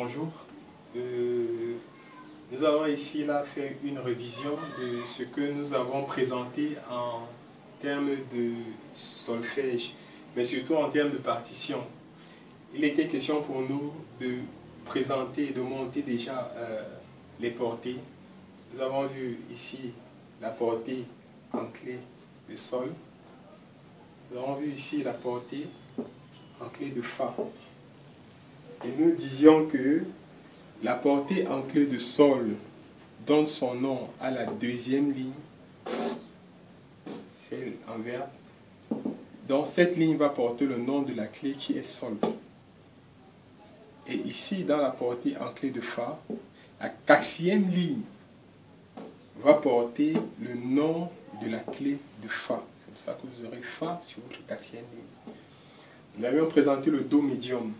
bonjour. Nous allons ici fait une révision de ce que nous avons présenté en termes de solfège, mais surtout en termes de partition. Il était question pour nous de présenter et de monter déjà les portées. Nous avons vu ici la portée en clé de sol. Nous avons vu ici la portée en clé de fa. Et nous disions que la portée en clé de sol donne son nom à la deuxième ligne, celle en vert. Donc cette ligne va porter le nom de la clé qui est sol. Et ici, dans la portée en clé de fa, la quatrième ligne va porter le nom de la clé de fa. C'est pour ça que vous aurez fa sur votre quatrième ligne. Nous avions présenté le do médium.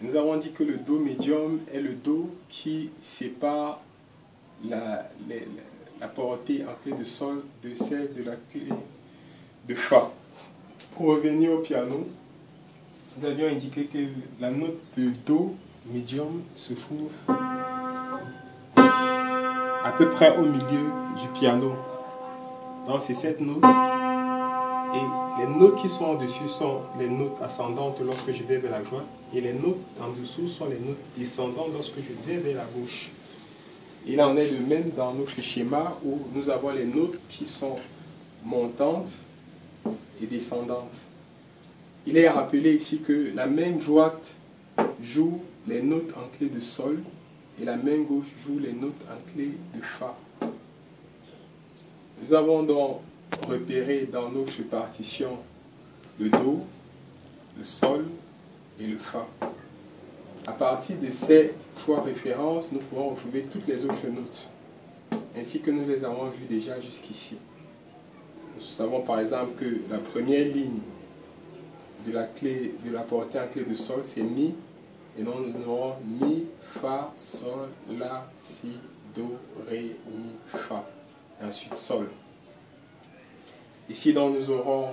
Et nous avons dit que le do médium est le do qui sépare la portée en clé de sol de celle de la clé de fa. Pour revenir au piano, nous avions indiqué que la note de do médium se trouve à peu près au milieu du piano. Donc c'est cette note. Et les notes qui sont au-dessus sont les notes ascendantes lorsque je vais vers la droite. Et les notes en dessous sont les notes descendantes lorsque je vais vers la gauche. Il en est de même dans notre schéma où nous avons les notes qui sont montantes et descendantes. Il est rappelé ici que la main droite joue les notes en clé de sol et la main gauche joue les notes en clé de fa. Nous avons donc repéré dans notre partition le do, le sol et le fa. À partir de ces trois références, nous pourrons retrouver toutes les autres notes, ainsi que nous les avons vues déjà jusqu'ici. Nous savons par exemple que la première ligne de la portée en clé de sol, c'est mi, et donc nous aurons mi, fa, sol, la, si, do, ré, mi, fa, et ensuite sol. Ici donc nous aurons,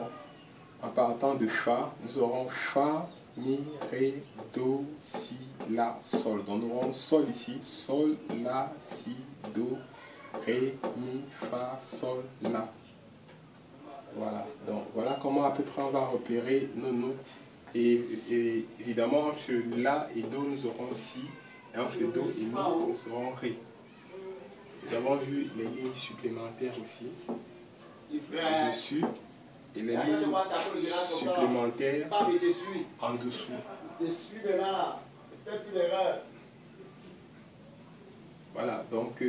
en partant de fa, nous aurons fa, mi, ré, do, si, la, sol. Donc nous aurons sol ici, sol, la, si, do, ré, mi, fa, sol, la. Voilà, donc voilà comment à peu près on va repérer nos notes. Et évidemment, entre la et do, nous aurons si, et entre do et mi, nous aurons ré. Nous avons vu les lignes supplémentaires aussi, au-dessus, et les lignes supplémentaires en dessous. Voilà, donc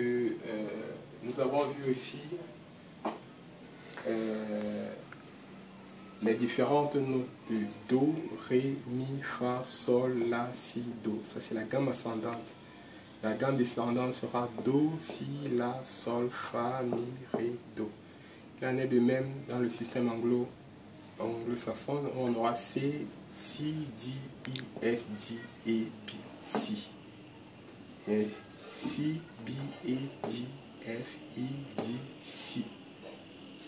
nous avons vu aussi les différentes notes de do, ré, mi, fa, sol, la, si, do. Ça c'est la gamme ascendante. La gamme descendante sera do, si, la, sol, fa, mi, ré, do. Il en est de même dans le système anglo-saxon. On aura C, Si, D, E, F, D, E, P, Si. Et C, B, E, D, F, I, D, Si.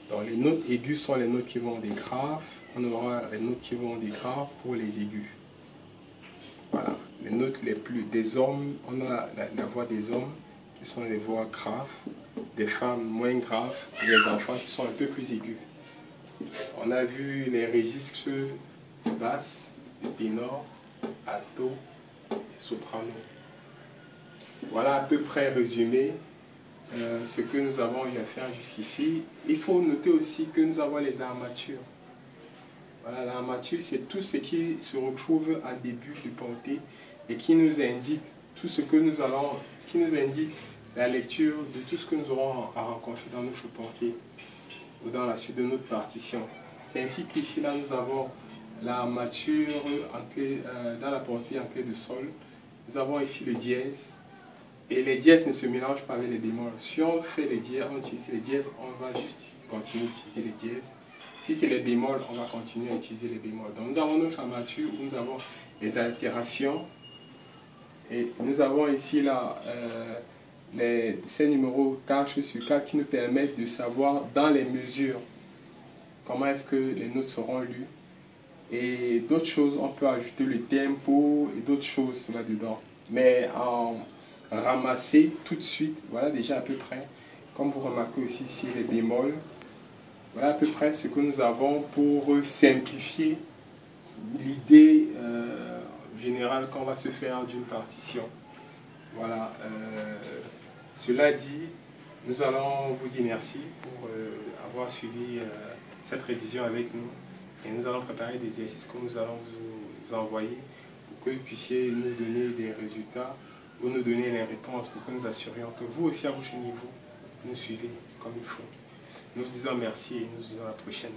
Donc les notes aiguës sont les notes qui vont des graves. On aura les notes qui vont des graves pour les aigus. Voilà. Les notes les plus des hommes, on a la voix des hommes qui sont les voix graves, des femmes moins graves, et des enfants qui sont un peu plus aigus. On a vu les registres basses, ténor, alto et soprano. Voilà à peu près résumé ce que nous avons eu à faire jusqu'ici. Il faut noter aussi que nous avons les armatures. Voilà, l'armature, c'est tout ce qui se retrouve en début de portée et qui nous indique tout ce que nous allons, qui nous indique la lecture de tout ce que nous aurons à rencontrer dans notre portée ou dans la suite de notre partition. C'est ainsi qu'ici, là, nous avons l'armature dans la portée en clé de sol. Nous avons ici le dièse. Et les dièses ne se mélangent pas avec les bémols. Si on fait les dièses, on utilise les dièses, on va juste continuer d'utiliser les dièses. Si c'est les bémols, on va continuer à utiliser les bémols. Donc nous avons notre armature où nous avons les altérations. Et nous avons ici là ces numéros 4 sur 4 qui nous permettent de savoir dans les mesures comment est-ce que les notes seront lues. Et d'autres choses, on peut ajouter le tempo et d'autres choses là-dedans. mais en ramasser tout de suite. Voilà déjà à peu près, comme vous remarquez aussi ici les bémols, voilà à peu près ce que nous avons pour simplifier l'idée générale qu'on va se faire d'une partition. Voilà, cela dit, nous allons vous dire merci pour avoir suivi cette révision avec nous et nous allons préparer des exercices que nous allons vous envoyer pour que vous puissiez nous donner des résultats ou nous donner les réponses pour que nous assurions que vous aussi à votre niveau, nous suivez comme il faut. Nous vous disons merci et nous vous disons à la prochaine.